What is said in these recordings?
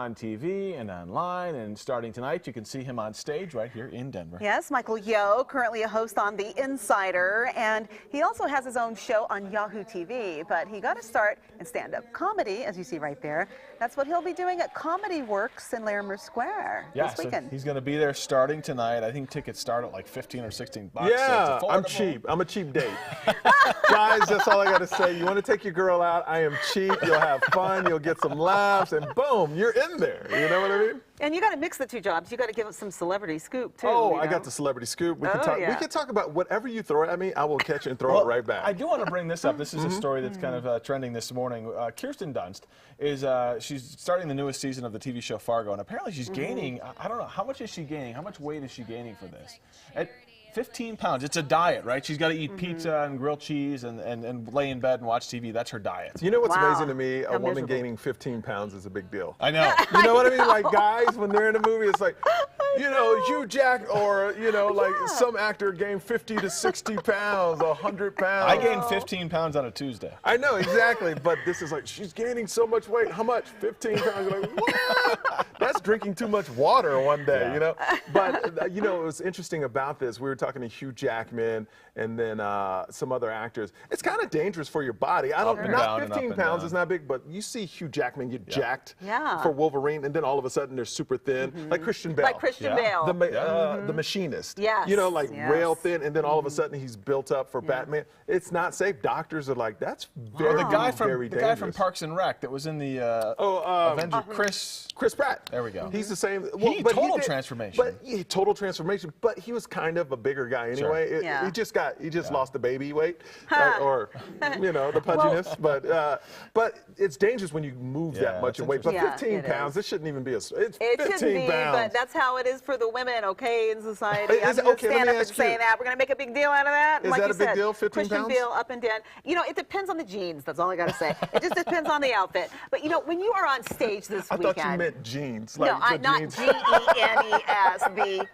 On TV and online, and starting tonight, you can see him on stage right here in Denver. Yes, Michael Yo, currently a host on The Insider, and he also has his own show on Yahoo TV, but he got to start in stand-up comedy, as you see right there. That's what he'll be doing at Comedy Works in Larimer Square this weekend. So he's going to be there starting tonight. I think tickets start at like 15 or 16 bucks. Yeah, so I'm cheap. I'm a cheap date. Guys, that's all I got to say. You want to take your girl out, I am cheap. You'll have fun, you'll get some laughs, and boom, you're in there. You know what I mean? And you got to mix the two jobs. You got to give us some celebrity scoop too. Oh, you know? I got the celebrity scoop. We can talk about whatever you throw at me. I will catch it and throw it right back. I do want to bring this up. This is a story that's kind of trending this morning. Kirsten Dunst is she's starting the newest season of the TV show Fargo, and apparently she's gaining. I don't know, how much is she gaining? How much weight is she gaining for this? At 15 pounds. It's a diet, right? She's got to eat pizza and grilled cheese and lay in bed and watch TV. That's her diet. You know what's Wow. amazing to me? How A woman miserable. gaining 15 pounds is a big deal. I know. You know what I mean? Like, guys, when they're in a movie, it's like, you know, Hugh Jack or, you know, like some actor gained 50 to 60 pounds, 100 pounds. I gained 15 pounds on a Tuesday. I know, exactly. But this is like, she's gaining so much weight. How much? 15 pounds. You're like, what? That's drinking too much water one day, you know? But, you know, what was interesting about this, we were talking to Hugh Jackman and then some other actors. It's kind of dangerous for your body. I don't, not 15 pounds is not big, but you see Hugh Jackman get jacked for Wolverine, and then all of a sudden they're super thin, like Christian Bale. Like Christian Bale. The Machinist. Yes. You know, like rail thin, and then all of a sudden he's built up for Batman. It's not safe. Doctors are like, that's very, The guy from Parks and Rec that was in the Avenger, Chris Pratt. There we go. He's the same. Well, total transformation. But total transformation. But he was kind of a bigger guy anyway. Sure. He just lost the baby weight, or you know, the pudginess. But it's dangerous when you move that much in weight. But 15 pounds, this shouldn't even be it's 15 shouldn't be, pounds. but that's how it is for the women, okay, in society. I'm Is it going to okay? stand Let up me and ask say you. that. We're going to make a big deal out of that. Is like that you a big said, deal, 15 Christian pounds? Bale up and down. You know, it depends on the jeans. That's all I got to say. It just depends on the outfit. But, you know, when you are on stage this I weekend. thought you meant jeans. No, Like not jeans. G-E-N-E-S, the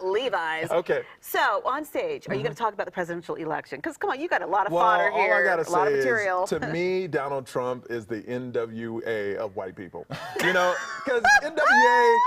Levi's. Okay. So, on stage, are you going to talk about the presidential election? Because, come on, you got a lot of Well, fodder all here, I gotta a lot of say material. is, to me, Donald Trump is the NWA of white people. You know, because NWA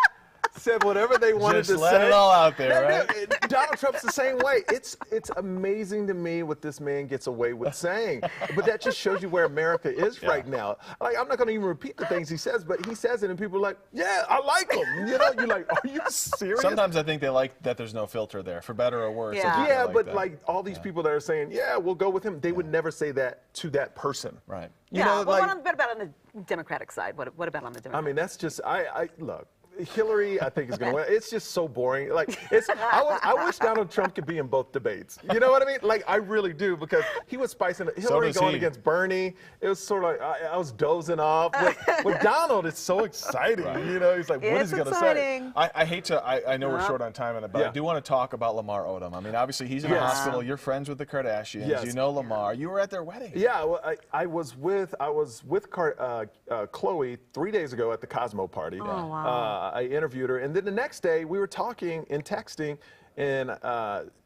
said whatever they wanted Just to let say. it all out there, right? Donald Trump's the same way. It's amazing to me what this man gets away with saying. But that just shows you where America is right now. Like, I'm not going to even repeat the things he says, but he says it, and people are like, yeah, I like him. You know, you're like, are you serious? Sometimes I think they like that there's no filter there, for better or worse. Yeah. But like all these people that are saying, yeah, we'll go with him, they would never say that to that person. Right. You know, well, like, what about on the Democratic side? What about on the Democratic I mean, that's just, look, Hillary, I think, is going to win. It's just so boring. Like, I wish Donald Trump could be in both debates. You know what I mean? Like, I really do, because he was spicing it. Hillary going against Bernie. It was sort of like, I was dozing off. With Donald, it's so exciting. Right. You know, he's like, what is he going to say? I hate to, I know we're short on time, but I do want to talk about Lamar Odom. I mean, obviously, he's in a hospital. You're friends with the Kardashians. Yes. You know Lamar. You were at their wedding. Yeah, well, I was with Khloe 3 days ago at the Cosmo party. Oh, wow. I interviewed her, and then the next day we were talking and texting, and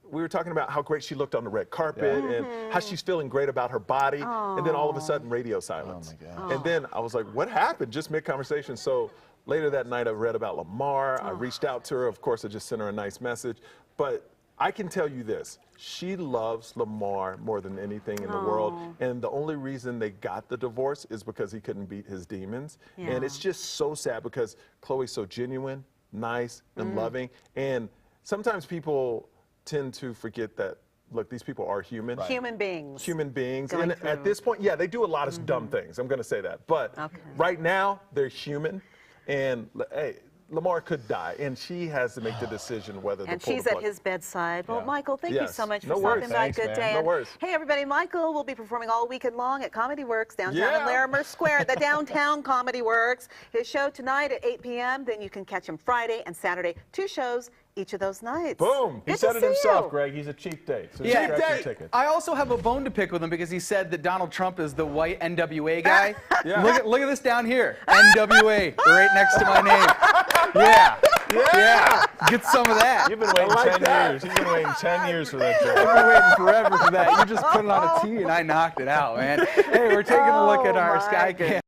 we were talking about how great she looked on the red carpet and how she's feeling great about her body, and then all of a sudden radio silence. Oh my God. And then I was like, what happened? Just mid-conversation. So later that night I read about Lamar. I reached out to her. Of course, I just sent her a nice message. But I can tell you this, she loves Lamar more than anything in the world, and the only reason they got the divorce is because he couldn't beat his demons. And it's just so sad because Khloe's so genuine, nice, and loving, and sometimes people tend to forget that, look, these people are human. Right. Human beings. Human beings. And at this point, yeah, they do a lot of dumb things, I'm going to say that. But right now, they're human, and hey, Lamar could die, and she has to make the decision whether to pull the plug. And she's at his bedside. Well, Michael, thank you so much for stopping by. Thanks, Good man. day. No worries. Hey, everybody, Michael will be performing all weekend long at Comedy Works downtown in Larimer Square, the downtown Comedy Works. His show tonight at 8 p.m. Then you can catch him Friday and Saturday, 2 shows each of those nights. Boom. He said it himself, Greg. He's a cheap date. So Yeah. cheap date. Tickets. I also have a bone to pick with him because he said that Donald Trump is the white NWA guy. Look at this down here. NWA, right next to my name. Yeah. Get some of that. You've been waiting 10 years. He's been waiting 10 years for that joke. I've been waiting forever for that. You just put it on a tee and I knocked it out, man. Hey, we're taking a look at our Skycam